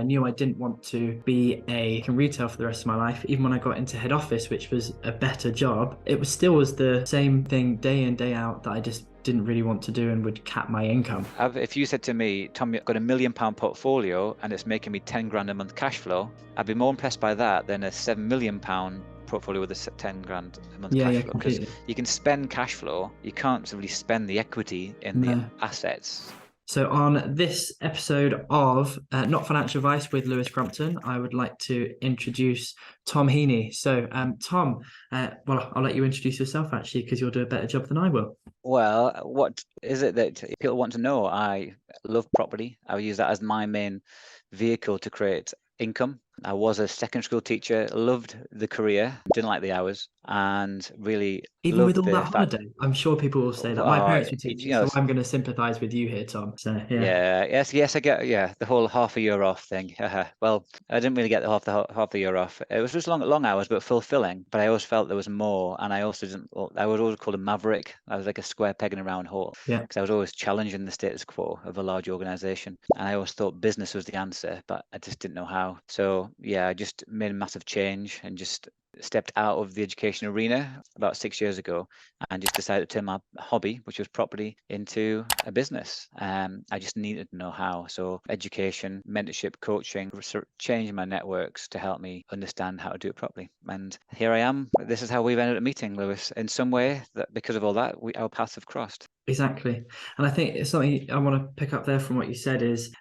knew I didn't want to be in retail for the rest of my life. Even when I got into head office, which was a better job, it was still the same thing day in, day out that I just didn't really want to do and would cap my income. If you said to me, Tom, you've got £1 million portfolio and it's making me 10 grand a month cash flow, I'd be more impressed by that than a £7 million portfolio with a 10 grand a month cash flow, because Completely. you can spend cash flow, you can't really spend the equity in the No. assets. So on this episode of Not Financial Advice with Lewis Crumpton, I would like to introduce Tom Heaney. So Tom, well, I'll let you introduce yourself actually, because you'll do a better job than I will. Well, what is it that people want to know? I love property. I would use that as my main vehicle to create income. I was a secondary school teacher, loved the career, didn't like the hours, and really Even with loved all the that fact, holiday, I'm sure people will say that. My parents were you teachers, know, so I'm going to sympathise with you here, Tom. So yeah. yeah, yes, I get, the whole half a year off thing. Well, I didn't really get half the year off. It was just long hours, but fulfilling. But I always felt there was more, and I also didn't. I was always called a maverick. I was like a square peg in a round hole, Yeah. because I was always challenging the status quo of a large organization, and I always thought business was the answer, but I just didn't know how. So yeah, I just made a massive change and just stepped out of the education arena about 6 years ago and just decided to turn my hobby, which was property, into a business. I just needed to know how. So education, mentorship, coaching, changing my networks to help me understand how to do it properly. And here I am. This is how we've ended up meeting, Lewis. In some way, that because of all that, our paths have crossed. Exactly. And I think it's something I want to pick up there from what you said is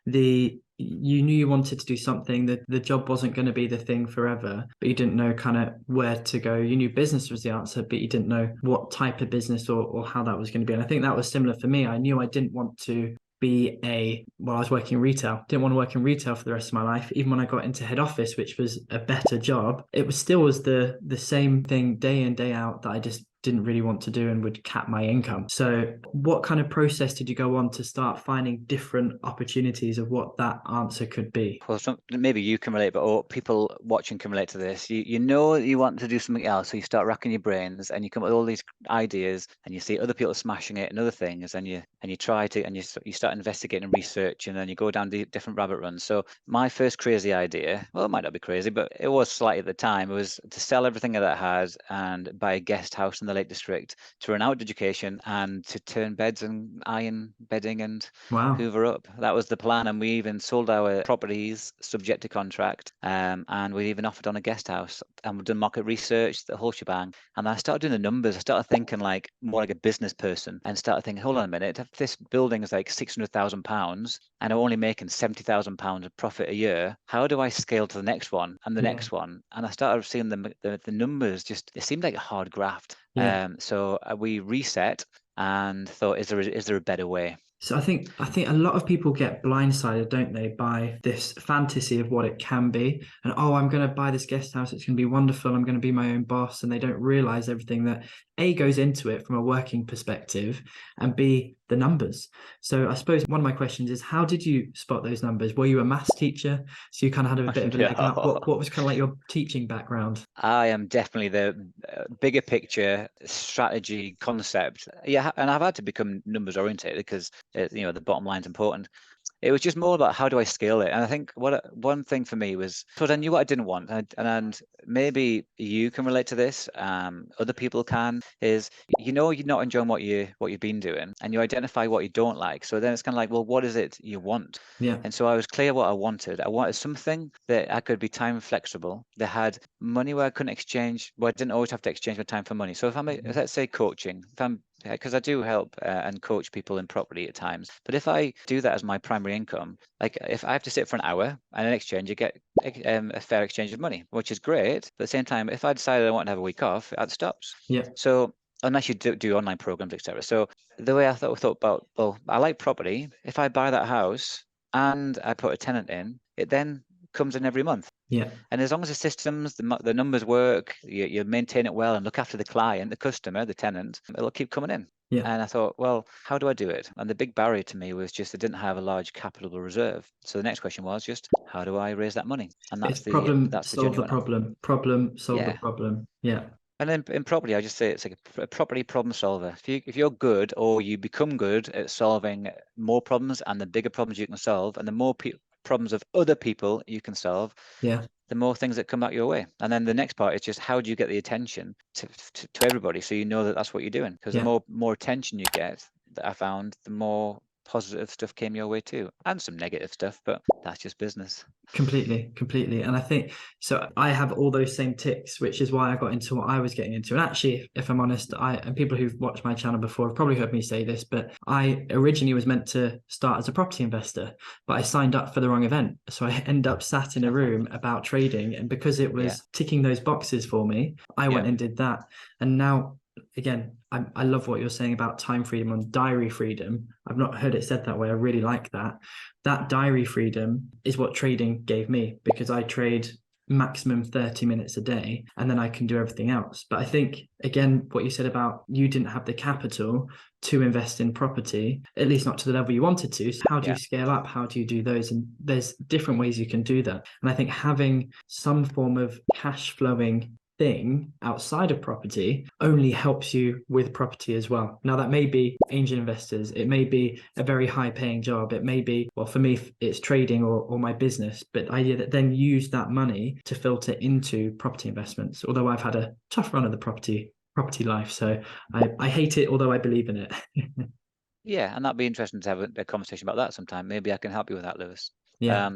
you knew you wanted to do something, that the job wasn't going to be the thing forever, but you didn't know kind of where to go. You knew business was the answer, but you didn't know what type of business or how that was going to be. And I think that was similar for me. I knew I didn't want to I was working in retail, didn't want to work in retail for the rest of my life. Even when I got into head office, which was a better job, it was still the same thing day in, day out that I just didn't really want to do and would cap my income. So what kind of process did you go on to start finding different opportunities of what that answer could be? Well, maybe you can relate, but people watching can relate to this. You know that you want to do something else, so you start racking your brains and you come up with all these ideas, and you see other people smashing it and other things, and you try to, and you start investigating research, and then you go down the different rabbit runs. So my first crazy idea, well, it might not be crazy, but it was slightly at the time, it was to sell everything that I had and buy a guest house in the Lake District to run out education and to turn beds and iron bedding and Wow. hoover up. That was the plan, and we even sold our properties subject to contract, and we even offered on a guest house, and we've done market research, the whole shebang. And I started doing the numbers. I started thinking like more like a business person, and started thinking, hold on a minute, if this building is like £600,000 and I'm only making £70,000 of profit a year, how do I scale to the next one and the next one? And I started seeing the numbers, just it seemed like a hard graft. Yeah. So we reset and thought, is there a better way? So I think a lot of people get blindsided, don't they, by this fantasy of what it can be. And I'm going to buy this guest house, it's going to be wonderful, I'm going to be my own boss. And they don't realize everything that A goes into it from a working perspective, and B, the numbers. So I suppose one of my questions is, how did you spot those numbers? Were you a maths teacher? So you kind of had a bit of a leg up. No. What was kind of like your teaching background? I am definitely the bigger picture strategy concept. Yeah, and I've had to become numbers oriented because the bottom line's important. It was just more about how do I scale it, and I think one thing for me was, because I knew what I didn't want, and maybe you can relate to this. Other people can. Is you're not enjoying what you've been doing, and you identify what you don't like. So then it's kind of like, well, what is it you want? Yeah. And so I was clear what I wanted. I wanted something that I could be time flexible, that had money where I couldn't exchange, where I didn't always have to exchange my time for money. So if let's say coaching, because I do help and coach people in property at times. But if I do that as my primary income, like if I have to sit for an hour and in exchange, you get a fair exchange of money, which is great. But at the same time, if I decided I want to have a week off, that stops. Yeah. So unless you do online programs, etc. So the way I thought about, well, I like property. If I buy that house and I put a tenant in, it then comes in every month. Yeah. And as long as the systems, the numbers work, you maintain it well and look after the client, the customer, the tenant, it'll keep coming in. Yeah. And I thought, well, how do I do it? And the big barrier to me was just I didn't have a large capital reserve. So the next question was just, how do I raise that money? And It's that's problem the solve journey the we're on. problem solve the Yeah. problem. Yeah. And then in property, I just say it's like a property problem solver. If you're good, or you become good at solving more problems and the bigger problems you can solve, and the more problems of other people you can solve, Yeah. the more things that come back your way. And then the next part is just how do you get the attention to everybody, so you know that that's what you're doing. Because the Yeah. more attention you get, that I found, the more positive stuff came your way too, and some negative stuff, but that's just business. Completely. And I think so. I have all those same ticks, which is why I got into what I was getting into. And actually, if I'm honest, and people who've watched my channel before have probably heard me say this, but I originally was meant to start as a property investor, but I signed up for the wrong event. So I end up sat in a room about trading. And because it Yeah, was ticking those boxes for me, I yeah, went and did that. And now, again, I love what you're saying about time freedom and diary freedom. I've not heard it said that way. I really like that. That diary freedom is what trading gave me, because I trade maximum 30 minutes a day and then I can do everything else. But I think, again, what you said about you didn't have the capital to invest in property, at least not to the level you wanted to. So how do you yeah. scale up? How do you do those? And there's different ways you can do that. And I think having some form of cash flowing thing outside of property only helps you with property as well. Now, that may be angel investors, it may be a very high paying job, it may be, well, for me, it's trading or my business, but the idea that then use that money to filter into property investments. Although I've had a tough run of the property life, so I hate it, although I believe in it. Yeah, and that'd be interesting to have a conversation about that sometime. Maybe I can help you with that, Lewis. Yeah.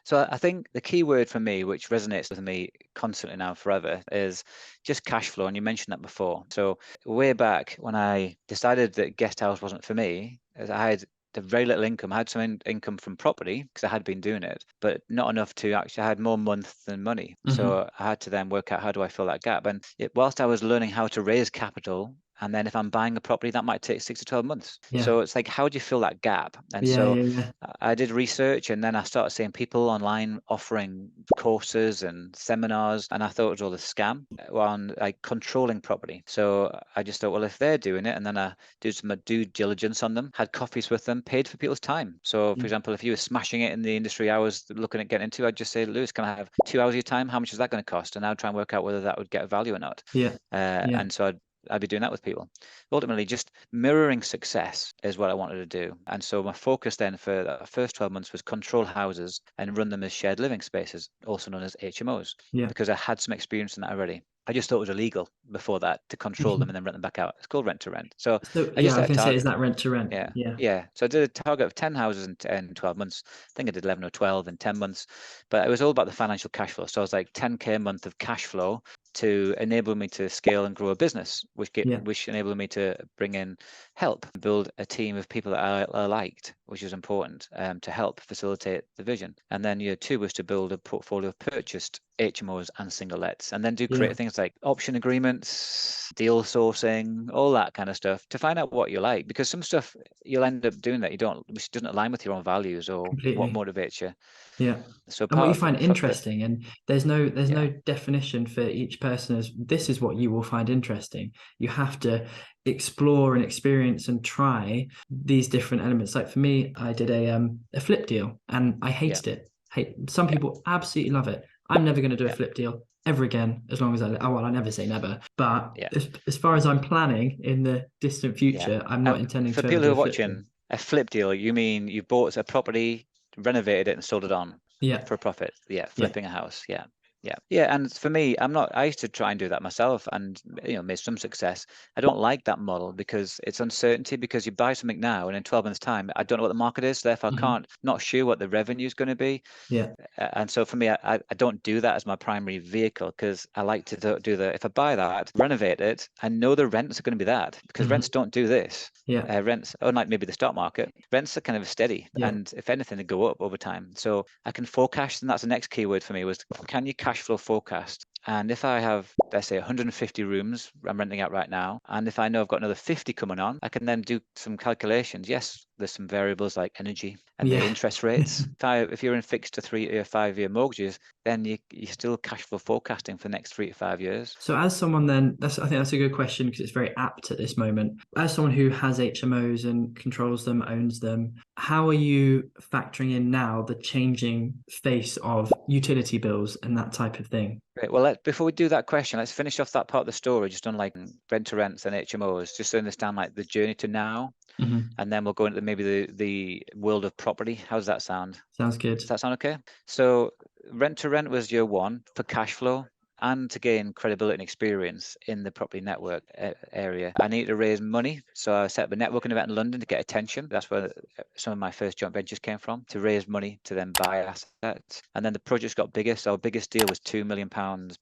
So I think the key word for me, which resonates with me constantly now forever, is just cash flow. And you mentioned that before. So way back when I decided that guest house wasn't for me, as I had very little income. I had some income from property because I had been doing it, but not enough to actually, I had more month than money. Mm-hmm. So I had to then work out, how do I fill that gap? And whilst I was learning how to raise capital, and then if I'm buying a property, that might take 6 to 12 months. Yeah. So it's like, how do you fill that gap? And Yeah. so Yeah. I did research, and then I started seeing people online offering courses and seminars, and I thought it was all a scam on like controlling property. So I just thought, well, if they're doing it, and then I did some due diligence on them, had coffees with them, paid for people's time. So for Yeah. example, if you were smashing it in the industry I was looking at getting into, I'd just say, Lewis, can I have 2 hours of your time? How much is that going to cost? And I'd try and work out whether that would get a value or not. Yeah. Yeah. And so I'd be doing that with people. Ultimately, just mirroring success is what I wanted to do. And so my focus then for the first 12 months was control houses and run them as shared living spaces, also known as HMOs, Yeah. because I had some experience in that already. I just thought it was illegal before that to control them and then rent them back out. It's called rent to rent. So So I yeah, just I was set a going to say, is target. that rent to rent? Yeah. Yeah. Yeah. So I did a target of 10 houses in 12 months. I think I did 11 or 12 in 10 months. But it was all about the financial cash flow. So I was like 10K a month of cash flow to enable me to scale and grow a business, Yeah. which enabled me to bring in help, build a team of people that I liked, which was important, to help facilitate the vision. And then year two was to build a portfolio of purchased HMOs and single lets, and then do Yeah. create things like option agreements, deal sourcing, all that kind of stuff to find out what you like. Because some stuff you'll end up doing that which doesn't align with your own values or what Completely. motivates you. Yeah. So And what you part find of the interesting, and there's no yeah, definition for each person as this is what you will find interesting. You have to explore and experience and try these different elements. Like for me, I did a flip deal and I yeah, hated it. Some yeah, people absolutely love it. I'm never going to do a yeah, flip deal ever again as long as I never say never. But yeah, as far as I'm planning in the distant yeah. future, I'm not intending For to ever people do who a are flip deal. watching, a flip deal, you mean you bought a property, renovated it, and sold it on Yeah. for a profit? Yeah, Yeah. flipping a house. Yeah. Yeah. Yeah. And for me, I used to try and do that myself and, made some success. I don't like that model because it's uncertainty, because you buy something now and in 12 months' time, I don't know what the market is. Therefore, I Mhm. can't, not sure what the revenue is going to be. Yeah. And so for me, I don't do that as my primary vehicle, because I like to do if I buy that, renovate it, I know the rents are going to be that, because Mhm. rents don't do this. Yeah. Rents, unlike maybe the stock market, rents are kind of steady. Yeah. And if anything, they go up over time. So I can forecast. And that's the next keyword for me was, can you cash flow forecast? And if I have, let's say, 150 rooms I'm renting out right now, and if I know I've got another 50 coming on, I can then do some calculations. Yes, there's some variables like energy and the Yeah. interest rates. If you're in fixed to 3 or 5 year mortgages, then you're still cash flow forecasting for the next 3 to 5 years. So as someone then, I think that's a good question because it's very apt at this moment. As someone who has HMOs and controls them, owns them, how are you factoring in now the changing face of utility bills and that type of thing? Great. Well, before we do that question, let's finish off that part of the story just on like rent to rents and HMOs, just to understand like the journey to now. And then we'll go into maybe the world of property. How does that sound? Sounds good. Does that sound okay? So rent to rent was year one for cash flow and to gain credibility and experience in the property network area. I needed to raise money. So I set up a networking event in London to get attention. That's where some of my first joint ventures came from, to raise money to then buy assets. And then the projects got bigger. So our biggest deal was £2 million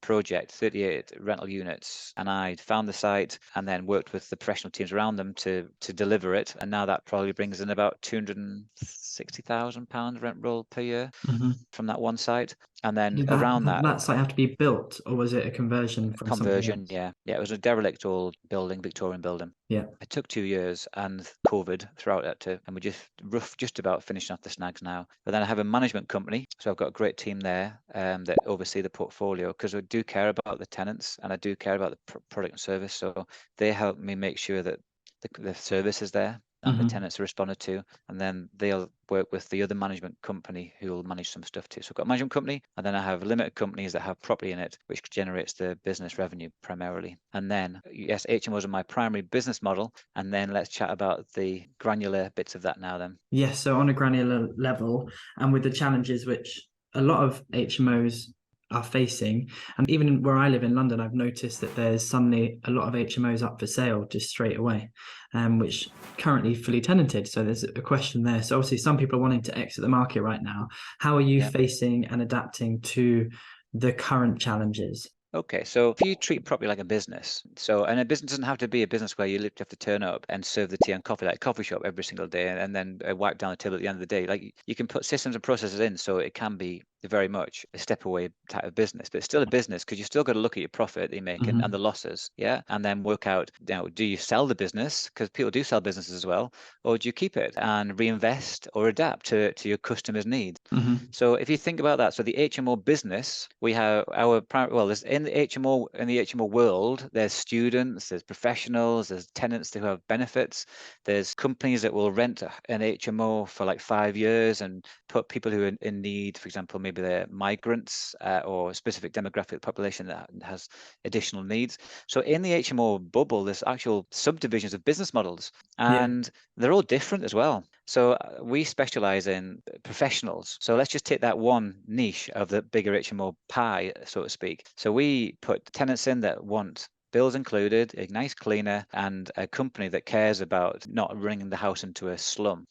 project, 38 rental units. And I found the site and then worked with the professional teams around them to deliver it. And now that probably brings in about £260,000 rent roll per year from that one site. And then Did around that site have to be built, or was it a conversion from something conversion, else? yeah, it was a derelict old building, Victorian building. Yeah. It took 2 years and COVID throughout that too, and we're just about finishing off the snags now. But then I have a management company, so I've got a great team there that oversee the portfolio, because I do care about the tenants and I do care about the product and service. So they help me make sure that the service is there and the tenants are responded to, and then they'll work with the other management company who will manage some stuff too. So I've got a management company, and then I have limited companies that have property in it, which generates the business revenue primarily. And then, yes, HMOs are my primary business model. And then let's chat about the granular bits of that now then. Yes, so on a granular level, and with the challenges which a lot of HMOs are facing, and even where I live in London, I've noticed that there's suddenly a lot of HMOs up for sale just straight away, which currently fully tenanted. So there's a question there. So obviously some people are wanting to exit the market right now. How are you facing and adapting to the current challenges? Okay, so if you treat property like a business, and a business doesn't have to be a business where you literally have to turn up and serve the tea and coffee like a coffee shop every single day and then wipe down the table at the end of the day. Like, you can put systems and processes in so it can be very much a step away type of business, but it's still a business because you still got to look at your profit that you make and the losses, and then work out, do you sell the business, because people do sell businesses as well, or do you keep it and reinvest or adapt to your customers' needs? So if you think about that, so the HMO business, we have there's in the HMO world, there's students, there's professionals, there's tenants who have benefits, there's companies that will rent an HMO for like 5 years and put people who are in need, for example, maybe they're migrants or a specific demographic population that has additional needs. So in the HMO bubble, there's actual subdivisions of business models, and they're all different as well. So we specialize in professionals. So let's just take that one niche of the bigger HMO pie, so to speak. So we put tenants in that want bills included, a nice cleaner, and a company that cares about not running the house into a slum.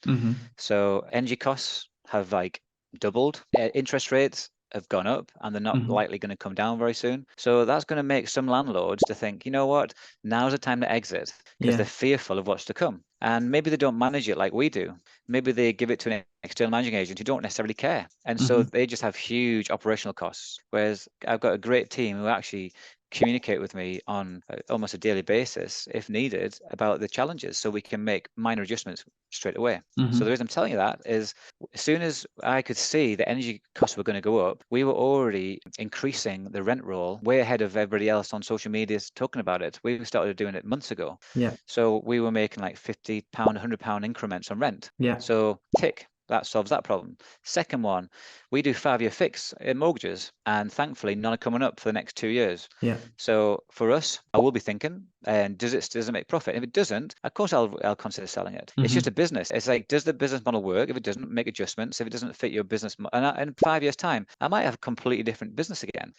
So energy costs have like doubled. Interest rates have gone up and they're not likely going to come down very soon. So that's going to make some landlords to think, you know what, now's the time to exit, because they're fearful of what's to come. And maybe they don't manage it like we do. Maybe they give it to an external managing agent who don't necessarily care. And so they just have huge operational costs. Whereas I've got a great team who actually communicate with me on almost a daily basis, if needed, about the challenges, so we can make minor adjustments straight away. So the reason I'm telling you that is, as soon as I could see the energy costs were going to go up, we were already increasing the rent roll way ahead of everybody else on social media talking about it. We started doing it months ago. So we were making like £50, £100 increments on rent. So tick. That solves that problem. Second one, we do 5-year fix in mortgages, and thankfully none are coming up for the next 2 years. So for us, I will be thinking, and does it make profit? If it doesn't, of course I'll consider selling it. It's just a business. It's like, does the business model work? If it doesn't, make adjustments. If it doesn't fit your business, and in 5 years' time, I might have a completely different business again.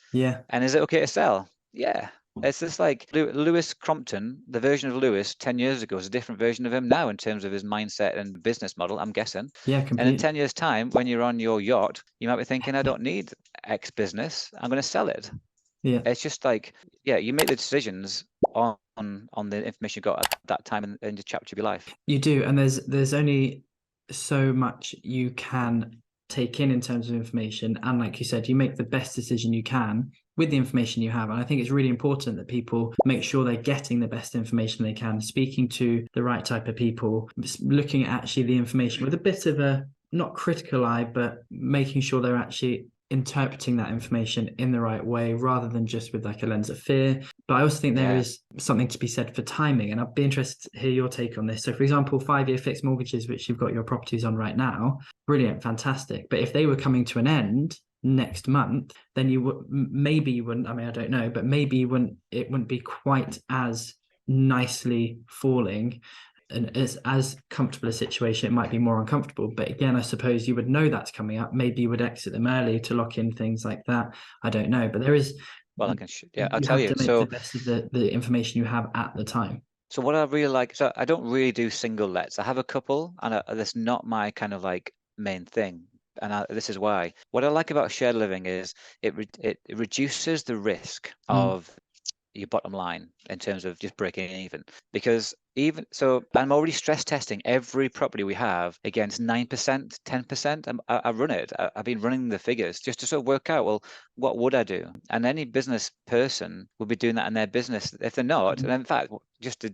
And is it okay to sell? Yeah. It's just like Lewis Crompton, the version of Lewis 10 years ago is a different version of him now in terms of his mindset and business model, I'm guessing. And in 10 years' time, when you're on your yacht, you might be thinking, I don't need X business. I'm going to sell it. It's just like, you make the decisions on the information you got at that time in the chapter of your life. You do. And there's only so much you can take in terms of information. And like you said, you make the best decision you can with the information you have. And I think it's really important that people make sure they're getting the best information they can, speaking to the right type of people, looking at actually the information with a bit of a, not critical eye, but making sure they're actually interpreting that information in the right way, rather than just with like a lens of fear. But I also think there is something to be said for timing, and I'd be interested to hear your take on this. So for example, 5-year fixed mortgages, which you've got your properties on right now, brilliant, fantastic. But if they were coming to an end next month, then you wouldn't, I mean, I don't know, but maybe it wouldn't be quite as nicely falling it's as comfortable a situation, it might be more uncomfortable. But again, I suppose you would know that's coming up. Maybe you would exit them early to lock in things like that. I don't know. But there is, Well, yeah, I'll you tell have you. to make the best of the information you have at the time. So what I really like, so I don't really do single lets. I have a couple, and that's not my kind of like main thing. And this is why. What I like about shared living is it reduces the risk of your bottom line in terms of just breaking even. Because even so, I'm already stress testing every property we have against 9%, 10%. I run it. I've been running the figures just to sort of work out, well, what would I do? And any business person would be doing that in their business. If they're not, and in fact, just to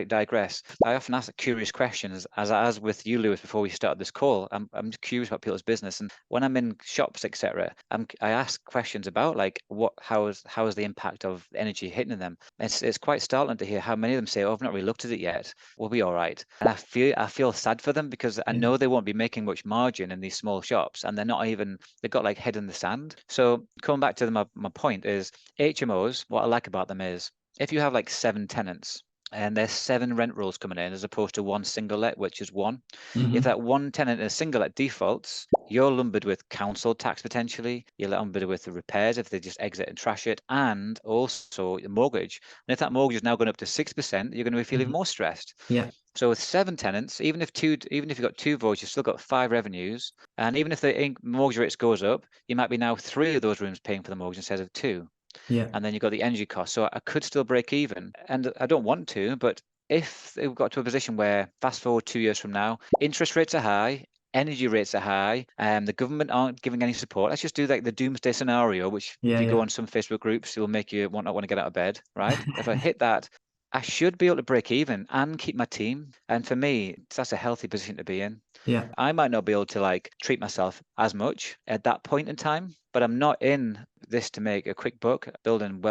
digress, I often ask curious questions, as with you, Lewis, before we started this call. I'm just curious about people's business, and when I'm in shops, etc., I ask questions about like how is the impact of energy hitting them. It's quite startling to hear how many of them say, "Oh, I've not really looked at it yet. We'll be all right." And I feel sad for them because I know they won't be making much margin in these small shops, and they've got like head in the sand. So coming back to my point is HMOs. What I like about them is if you have like 7 tenants and there's 7 rent rolls coming in as opposed to one single let, which is one. If that one tenant in a single let defaults, you're lumbered with council tax potentially. You're lumbered with the repairs if they just exit and trash it, and also the mortgage. And if that mortgage is now going up to 6%, you're going to be feeling more stressed. Yeah. So with 7 tenants, even if you've got 2 voids, you've still got 5 revenues. And even if the mortgage rates goes up, you might be now 3 of those rooms paying for the mortgage instead of 2. Yeah. And then you've got the energy cost. So I could still break even. And I don't want to, but if we've got to a position where fast forward 2 years from now, interest rates are high, energy rates are high, and the government aren't giving any support. Let's just do like the doomsday scenario, which if you go on some Facebook groups, it'll make you not want to get out of bed, right? If I hit that, I should be able to break even and keep my team. And for me, that's a healthy position to be in. Yeah. I might not be able to like treat myself as much at that point in time, but I'm not in this to make a quick buck, building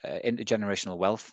intergenerational wealth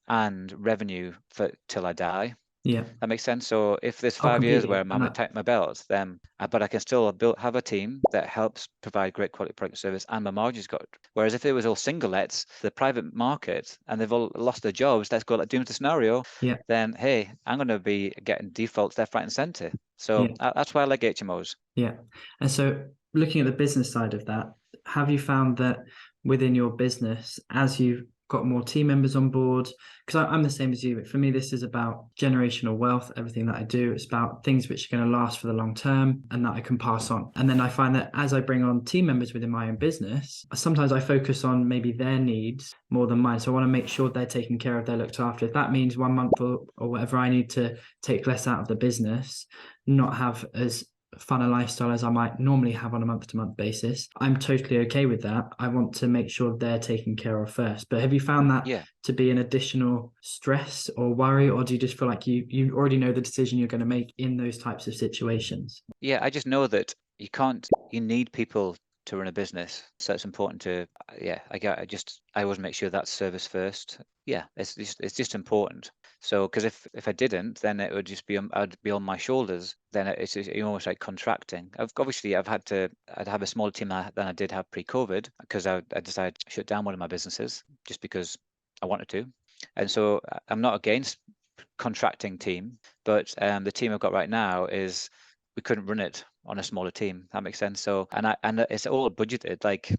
and revenue for till I die. Yeah. That makes sense. So if there's Oh, 5 years where completely. I'm And going to tighten my belt, then but I can still have a team that helps provide great quality product service, and my margins got. Whereas if it was all single lets, the private market, and they've all lost their jobs, let's go like doomsday scenario. yeah. Then hey, I'm going to be getting defaults left, right, and centre. So Yeah. that's why I like HMOs. Yeah. And so looking at the business side of that, have you found that within your business, as you've got more team members on board, because I'm the same as you, but for me, this is about generational wealth, everything that I do, it's about things which are going to last for the long term and that I can pass on. And then I find that as I bring on team members within my own business, sometimes I focus on maybe their needs more than mine. So I want to make sure they're taken care of, they're looked after. If that means 1 month or whatever, I need to take less out of the business, not have as fun a lifestyle as I might normally have on a month-to-month basis, I'm totally okay with that. I want to make sure they're taken care of first. But have you found that to be an additional stress or worry, or do you just feel like you already know the decision you're going to make in those types of situations? Yeah, I just know that you need people to run a business. So it's important to, I always make sure that's service first. Yeah, it's just important. So, because if I didn't, then it would just be I'd be on my shoulders. Then it's almost like contracting. I'd have a smaller team than I did have pre-COVID because I decided to shut down one of my businesses just because I wanted to. And so I'm not against contracting team, but the team I've got right now is we couldn't run it on a smaller team. That makes sense. So and it's all budgeted. Like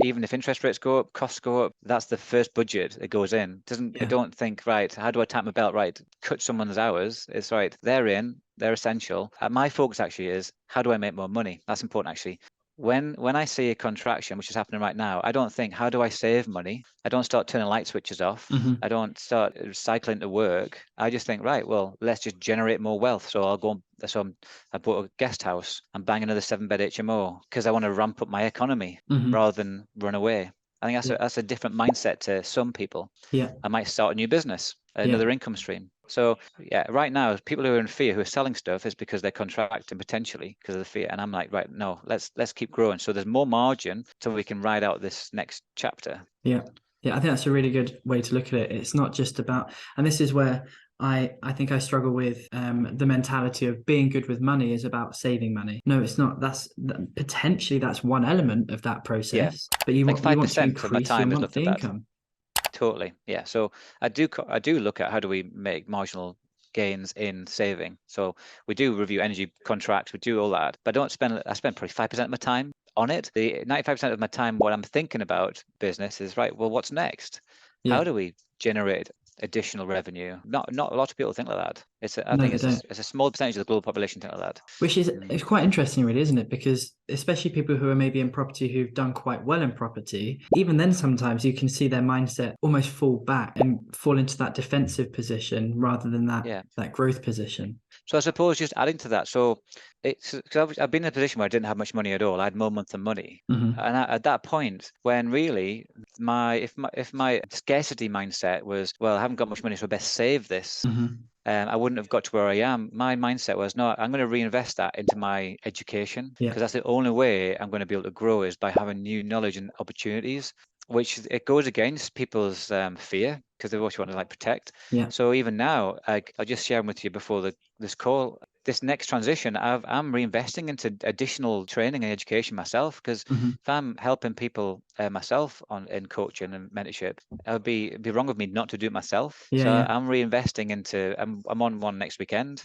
even if interest rates go up, costs go up, that's the first budget that goes in. I don't think, right, how do I tighten my belt? Right, cut someone's hours. It's right, they're essential. My focus actually is how do I make more money? That's important actually. When I see a contraction, which is happening right now, I don't think, how do I save money? I don't start turning light switches off. I don't start cycling to work. I just think, right, well, let's just generate more wealth. So I bought a guest house. I'm buying another 7-bed HMO because I want to ramp up my economy rather than run away. I think that's a different mindset to some people. Yeah. I might start a new business, another income stream. So yeah, right now, people who are in fear, who are selling stuff, is because they're contracting potentially because of the fear. And I'm like, right, no, let's keep growing. So there's more margin so we can ride out this next chapter. Yeah. Yeah, I think that's a really good way to look at it. It's not just about, and this is where I think I struggle with the mentality of being good with money is about saving money. No, it's not. Potentially that's one element of that process, but you like want to 5% of my increase your time is looked monthly at that. income. Totally. Yeah. So I do look at how do we make marginal gains in saving. So we do review energy contracts, we do all that, but I spend probably 5% of my time on it. The 95% of my time, what I'm thinking about business is, right, well, what's next? Yeah. How do we generate additional revenue? Not a lot of people think like that. I No, think they don't. it's a small percentage of the global population think like that. Which is Mm. it's quite interesting, really, isn't it? Because especially people who are maybe in property who've done quite well in property, even then sometimes you can see their mindset almost fall back and fall into that defensive position rather than Yeah. that growth position. So I suppose just adding to that, so it's because I've been in a position where I didn't have much money at all. I had no month of money, Hmm. and at that point, when really if my scarcity mindset was, well, I haven't got much money, so I best save this. Hmm. I wouldn't have got to where I am. My mindset was, no, I'm going to reinvest that into my education Yeah. because that's the only way I'm going to be able to grow is by having new knowledge and opportunities, which it goes against people's fear because they always want to like protect. Yeah. So even now, I'll just share with you before this call, this next transition, I'm reinvesting into additional training and education myself because Hmm. if I'm helping people myself in coaching and mentorship, it'd be wrong of me not to do it myself. Yeah. So Yeah. I'm reinvesting into. I'm on one next weekend,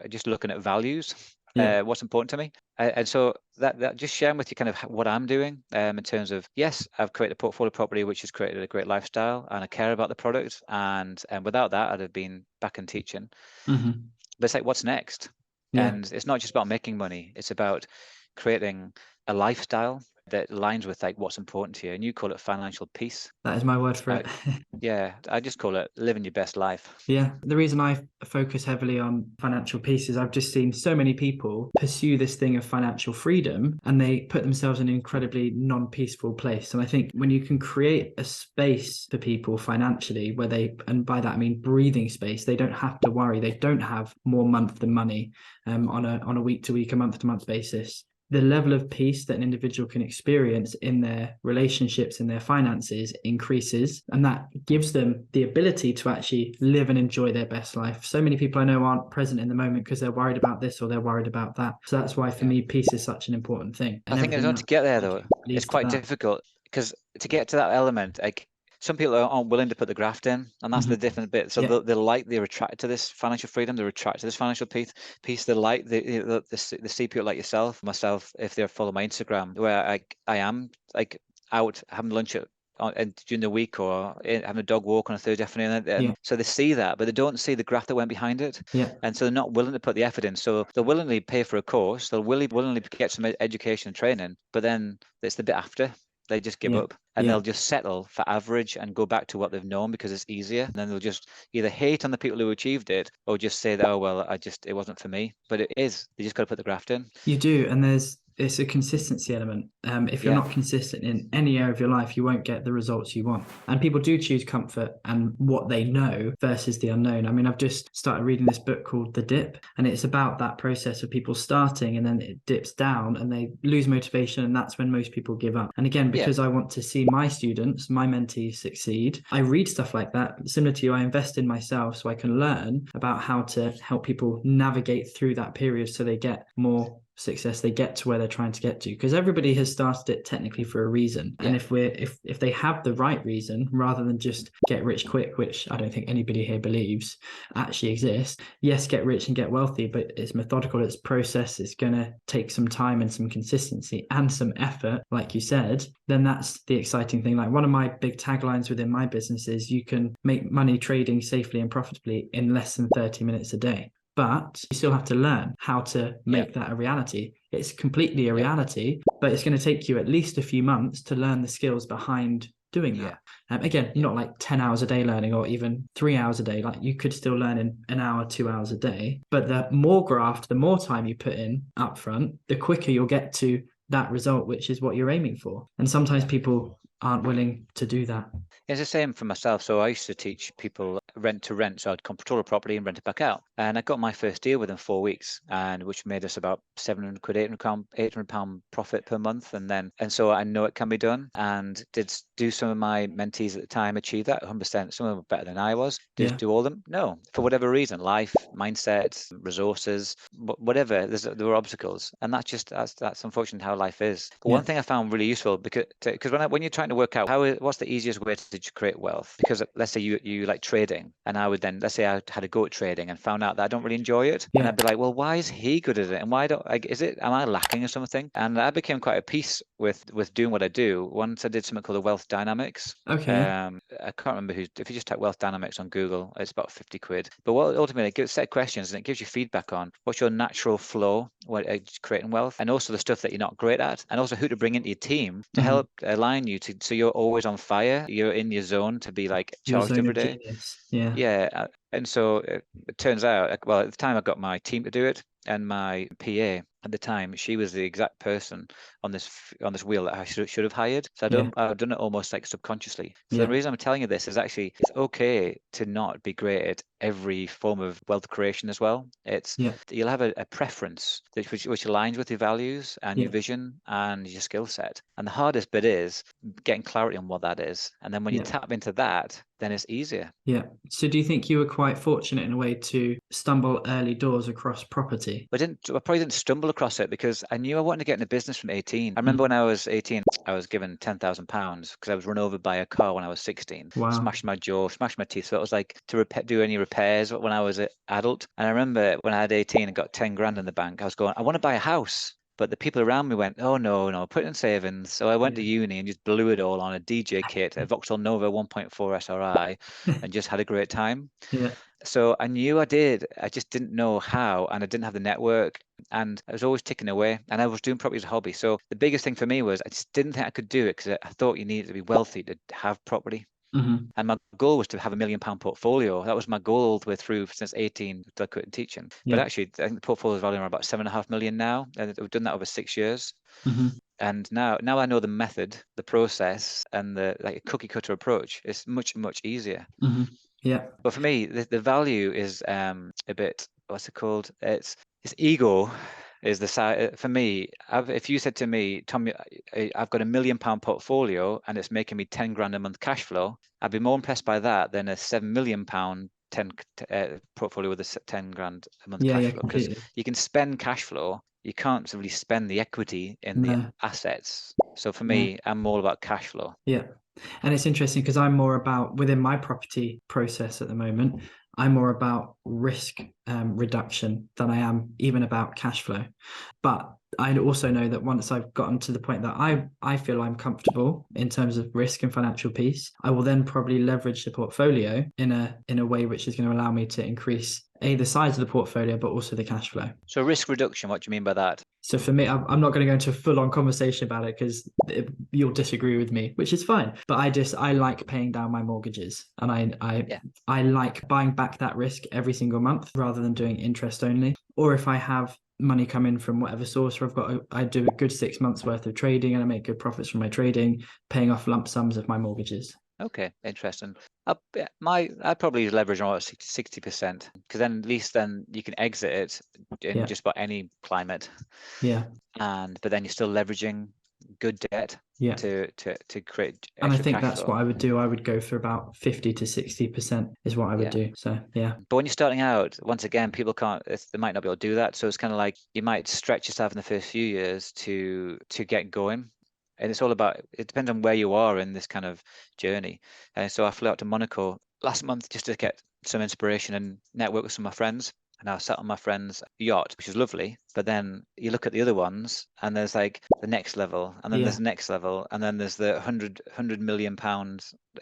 just looking at values, Yeah. what's important to me, and so that just sharing with you kind of what I'm doing in terms of, yes, I've created a portfolio property which has created a great lifestyle, and I care about the product, and without that I'd have been back in teaching. Hmm. But it's like, what's next? Yeah. And it's not just about making money; it's about creating a lifestyle that aligns with like what's important to you. And you call it financial peace. That is my word for Uh, it. yeah, I just call it living your best life. Yeah, the reason I focus heavily on financial peace is I've just seen so many people pursue this thing of financial freedom and they put themselves in an incredibly non-peaceful place. And I think when you can create a space for people financially where and by that I mean breathing space, they don't have to worry. They don't have more month than money on a week to week, a month to month basis. The level of peace that an individual can experience in their relationships and their finances increases, and that gives them the ability to actually live and enjoy their best life. So many people I know aren't present in the moment because they're worried about this or they're worried about that. So that's why for Yeah. me peace is such an important thing, I and think in everything order that to get there, I do though, it's leads to quite that. difficult because to get to that element, like some people aren't willing to put the graft in, and that's the Mhm. different bit. So Yeah. they're attracted to this financial freedom, they're attracted to this financial peace. They like the see people like myself, if they follow my Instagram, where I am like out having lunch during the week or having a dog walk on a Thursday afternoon, Yeah. and so they see that, but they don't see the graft that went behind it, Yeah. and so they're not willing to put the effort in. So they'll willingly pay for a course, they'll willingly get some education and training, but then it's the bit after they just give Yeah. up and Yeah. they'll just settle for average and go back to what they've known because it's easier. And then they'll just either hate on the people who achieved it or just say that, oh, well, it wasn't for me. But it is. You just got to put the graft in. You do, and it's a consistency element. If you're Yeah. not consistent in any area of your life, you won't get the results you want. And people do choose comfort and what they know versus the unknown. I mean, I've just started reading this book called The Dip, and it's about that process of people starting and then it dips down and they lose motivation, and that's when most people give up. And again, Yeah. because I want to see my students, my mentees succeed, I read stuff like that. Similar to you, I invest in myself so I can learn about how to help people navigate through that period so they get more success, they get to where they're trying to get to, because everybody has started it technically for a reason. Yeah. And if they have the right reason rather than just get rich quick, which I don't think anybody here believes actually exists, yes, get rich and get wealthy, but it's methodical, it's process, it's going to take some time and some consistency and some effort, like you said. Then that's the exciting thing. Like one of my big taglines within my business is you can make money trading safely and profitably in less than 30 minutes a day, but you still have to learn how to Yeah. make that a reality. It's completely a Yeah. reality, but it's going to take you at least a few months to learn the skills behind doing Yeah. that. Again, Yeah. not like 10 hours a day learning or even 3 hours a day. Like you could still learn in an hour, 2 hours a day. But the more graft, the more time you put in up front, the quicker you'll get to that result, which is what you're aiming for. And sometimes Yeah. people aren't willing to do that. It's the same for myself. So I used to teach people rent to rent. So I'd control a property and rent it back out. And I got my first deal within 4 weeks, and which made us about 700 quid, £800 profit per month. And so I know it can be done. And did do some of my mentees at the time achieve that 100%? Some of them were better than I was. Did do all of them? No, for whatever reason, life, mindset, resources, whatever. There were obstacles, and that's unfortunately how life is. But Yeah. one thing I found really useful because when you're trying to work out what's the easiest way to create wealth, because let's say you like trading, trading, and I would then, let's say I had a go at trading and found out that I don't really enjoy it, and Yeah. I'd be like, well, why is he good at it, and why don't I? Am I lacking or something? And I became quite at peace with doing what I do once I did something called the wealth dynamics. Okay. Yeah. I can't remember who. If you just type wealth dynamics on Google, it's about 50 quid. But what ultimately it gives set questions and it gives you feedback on what's your natural flow, what creating wealth, and also the stuff that you're not great at, and also who to bring into your team to help align you to, so you're always on fire, you're in your zone to be like Your charged zone every of day. genius. Yeah. Yeah, and so it turns out, well, at the time I got my team to do it, and my PA at the time, she was the exact person on this wheel that I should have hired. So Yeah. I've done it almost like subconsciously. So the Yeah. reason I'm telling you this is actually it's okay to not be great at every form of wealth creation as well. It's Yeah. you'll have a preference which aligns with your values and your Yeah. vision and your skill set. And the hardest bit is getting clarity on what that is. And then when you Yeah. tap into that, then it's easier. Yeah. So do you think you were quite fortunate in a way to stumble early doors across property? I probably didn't stumble across it because I knew I wanted to get into business from 18. I remember Mm. when I was 18, I was given £10,000 because I was run over by a car when I was 16, Wow. smashed my jaw, smashed my teeth. So it was like to do any repairs when I was an adult. And I remember when I had 18 and got 10 grand in the bank, I was going, I want to buy a house. But the people around me went, oh, no, no, put it in savings. So I went Yeah. to uni and just blew it all on a DJ kit, a Vauxhall Nova 1.4 SRI, and just had a great time. Yeah. So I knew I did. I just didn't know how, and I didn't have the network, and I was always ticking away. And I was doing property as a hobby. So the biggest thing for me was I just didn't think I could do it because I thought you needed to be wealthy to have property. Hmm. And my goal was to have £1 million portfolio. That was my goal all the way through since 18 till I quit teaching. But Yeah. actually, I think the portfolio is valued around about 7.5 million now, and we've done that over 6 years. Hmm. And now I know the method, the process, and the like a cookie cutter approach. It's much easier. Hmm. Yeah. But for me, the value is a bit, what's it called? It's ego is the side for me. If you said to me, Tom, I've got £1 million portfolio and it's making me 10 grand a month cash flow, I'd be more impressed by that than a £7 million 10 portfolio with a 10 grand a month Yeah. cash Yeah. flow, because Completely. you can spend cash flow, you can't really spend the equity in the No. assets. So for No. me, I'm all about cash flow. Yeah. And it's interesting because I'm more about within my property process at the moment, I'm more about risk reduction than I am even about cash flow. But I also know that once I've gotten to the point that I feel I'm comfortable in terms of risk and financial peace, I will then probably leverage the portfolio in a way which is going to allow me to increase the size of the portfolio, but also the cash flow. So risk reduction, what do you mean by that? So for me, I'm not going to go into a full-on conversation about it because you'll disagree with me, which is fine. But I like paying down my mortgages, and Yeah. I like buying back that risk every single month rather than doing interest only. Or if I have money come in from whatever source, or I do a good 6 months worth of trading and I make good profits from my trading, paying off lump sums of my mortgages. Okay, interesting. I'd probably leverage on about 60%, because then at least then you can exit it in Yeah, just about any climate, yeah, but then you're still leveraging good debt yeah. to create And I extra think cash that's flow. what I would do. I would go for about 50 to 60% is what I would Yeah. do. So yeah, But when you're starting out, once again, people can't, they might not be able to do that. So it's kind of like you might stretch yourself in the first few years to get going. And it's all about, it depends on where you are in this kind of journey. And so I flew out to Monaco last month just to get some inspiration and network with some of my friends. And I sat on my friend's yacht, which is lovely. But then you look at the other ones, and there's like the next level, and then there's yeah, the next level, and then there's the £100 million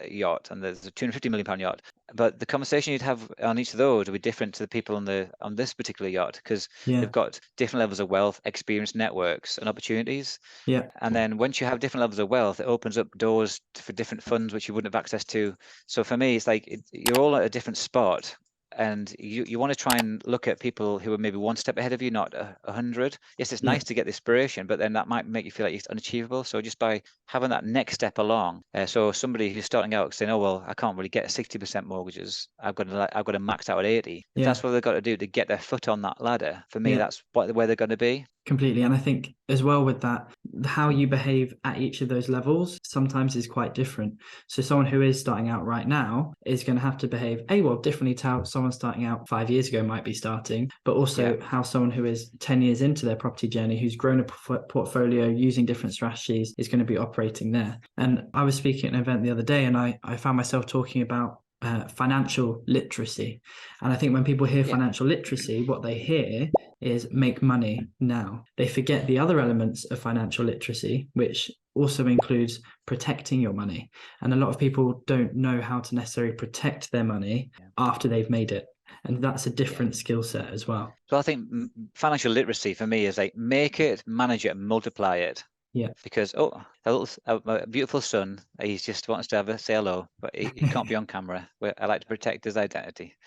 yacht, and there's the £250 million yacht. But the conversation you'd have on each of those would be different to the people on this particular yacht, because yeah, they've got different levels of wealth, experience, networks, and opportunities. yeah, And then once you have different levels of wealth, it opens up doors for different funds which you wouldn't have access to. So for me, it's like you're all at a different spot. And you want to try and look at people who are maybe one step ahead of you, not 100. Yes, it's yeah, nice to get the inspiration, but then that might make you feel like it's unachievable. So just by having that next step along, so somebody who's starting out saying, "Oh well, I can't really get 60% mortgages. I've got to max out at 80." If yeah, that's what they've got to do to get their foot on that ladder, for me, yeah. that's where they're going to be. Completely. And I think as well with that, how you behave at each of those levels sometimes is quite different. So someone who is starting out right now is going to have to behave differently to how someone starting out 5 years ago might be starting, but Yeah. also how someone who is 10 years into their property journey, who's grown a portfolio using different strategies, is going to be operating there. And I was speaking at an event the other day and I found myself talking about financial literacy. And I think when people hear Yeah. financial literacy, what they hear is make money now. They forget the other elements of financial literacy, which also includes protecting your money. And a lot of people don't know how to necessarily protect their money Yeah. after they've made it. And that's a Yeah. different skill set as well. So I think financial literacy for me is like make it, manage it, and multiply it. Yeah. Because a beautiful son, he just wants to say hello, but he can't be on camera. I like to protect his identity.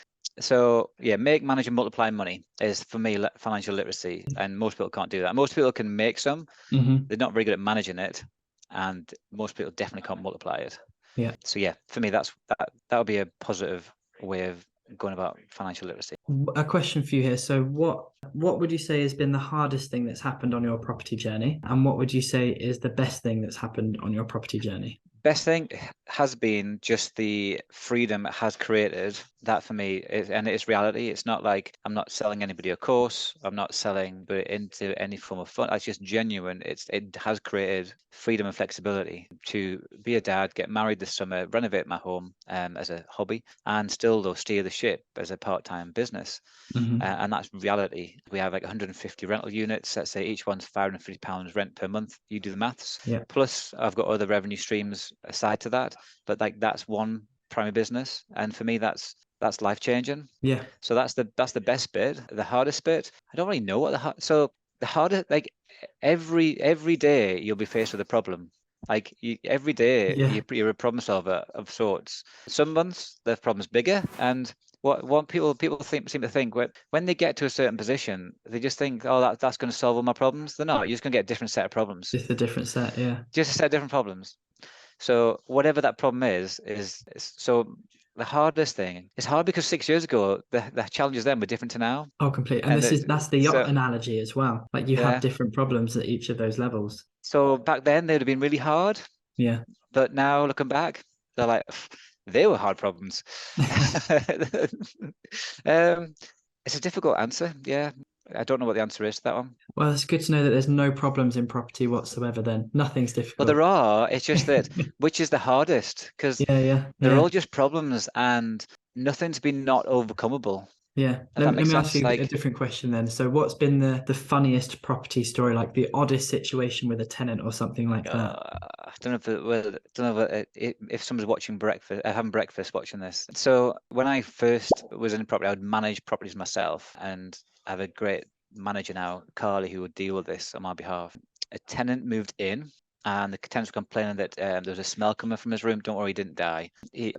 So yeah, make, manage, and multiply money is for me financial literacy, and most people can't do that. Most people can make some, Mm-hmm. they're not very good at managing it, and most people definitely can't multiply it. Yeah. So yeah, for me, that would be a positive way of going about financial literacy. A question for you here. So what would you say has been the hardest thing that's happened on your property journey? And what would you say is the best thing that's happened on your property journey? Best thing has been just the freedom it has created. That for me, and it's reality. It's not like I'm not selling anybody a course. I'm not selling but into any form of fun. It's just genuine. It has created freedom and flexibility to be a dad, get married this summer, renovate my home as a hobby, and still though steer the ship as a part-time business. Mm-hmm. And that's reality. We have like 150 rental units. Let's say each one's £550 rent per month. You do the maths. Yeah. Plus, I've got other revenue streams aside to that. But like that's one primary business, and for me, that's life changing. Yeah. So that's the best bit. The hardest bit, I don't really know what so the hardest, like every day you'll be faced with a problem. Like every day Yeah. you're a problem solver of sorts. Some months the problem's bigger, and what people seem to think when they get to a certain position, they just think, oh, that's going to solve all my problems. They're not. You're just going to get a different set of problems, Just a different set. Yeah. just a set of different problems. So whatever that problem is so the hardest thing. It's hard because 6 years ago the challenges then were different to now, Oh, complete. And and that's the yacht so analogy as well. Like you have yeah. different problems at each of those levels. So back then they would have been really hard, Yeah. but now looking back, they're like they were hard problems. um, it's a difficult answer. Yeah, I don't know what the answer is to that one. Well, it's good to know that there's no problems in property whatsoever then. Nothing's Well, difficult. there are. It's just that which is the hardest because Yeah, yeah, they're yeah, all just problems and nothing's been not overcomable. yeah. If that Let makes me ask sense. you a Like, different question then. So what's been the funniest property story, like the oddest situation with a tenant or something like that? I don't know if don't know if someone's watching breakfast, having breakfast watching this. So when I first was in property, I would manage properties myself, and I have a great manager now, Carly, who would deal with this on my behalf. A tenant moved in, and the tenants were complaining that there was a smell coming from his room. Don't worry, he didn't die.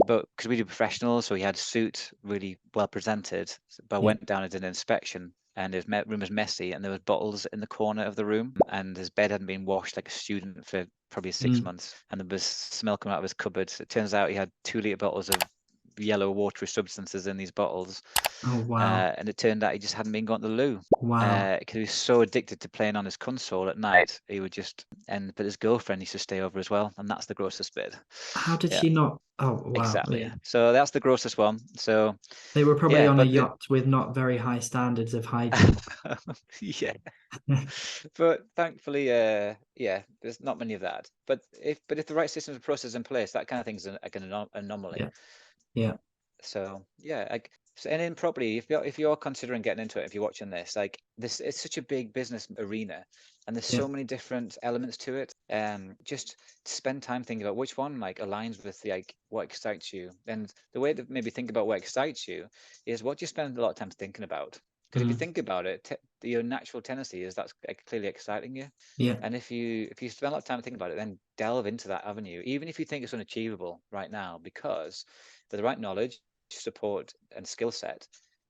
But because we do professionals, so he had a suit really well presented. But I Yeah. went down and did an inspection, and his room was messy, and there was bottles in the corner of the room, and his bed hadn't been washed like a student for probably 6 months, and there was smell coming out of his cupboard. It turns out he had 2 litre bottles of yellow watery substances in these bottles, Oh, wow. and it turned out he just hadn't been going to the loo Wow. because he was so addicted to playing on his console at night. He would just but his girlfriend used to stay over as well, and that's the grossest bit. How did Yeah, she not? Oh, wow. exactly. Yeah. So that's the grossest one. So They were probably yeah, on a but yacht with not very high standards of hygiene. yeah, but thankfully, yeah, there's not many of that. But if the right systems and processes in place, that kind of thing's like an anomaly. Yeah. Yeah. So yeah, like so, and in property, if you're considering getting into it, if you're watching this, like this, it's such a big business arena, and there's Yeah. so many different elements to it. Just spend time thinking about which one like aligns with like what excites you, and the way to maybe think about what excites you is what you spend a lot of time thinking about. Because if you Mhm. think about it, your natural tendency is that's clearly exciting you. Yeah. And if you spend a lot of time thinking about it, then delve into that avenue, even if you think it's unachievable right now, because with the right knowledge, support, and skill set,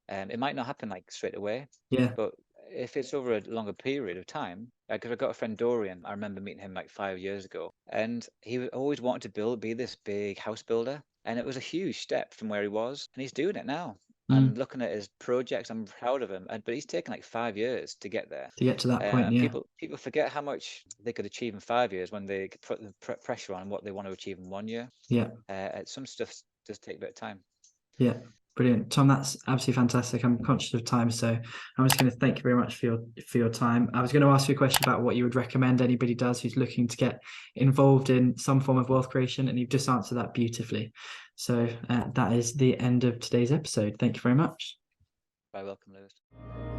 it might not happen like straight away, Yeah. but if it's over a longer period of time, because I've got a friend Dorian, I remember meeting him like 5 years ago, and he always wanted to be this big house builder, and it was a huge step from where he was, and he's doing it now. And Mm. looking at his projects, I'm proud of him. But he's taken like 5 years to get there. To get to that point. Yeah. People forget how much they could achieve in 5 years when they put the pressure on what they want to achieve in one year. Yeah. Some stuff does take a bit of time. Yeah. Brilliant. Tom, that's absolutely fantastic. I'm conscious of time, so I'm just going to thank you very much for your time. I was going to ask you a question about what you would recommend anybody does who's looking to get involved in some form of wealth creation, and you've just answered that beautifully. So that is the end of today's episode. Thank you very much. Very welcome, Lewis.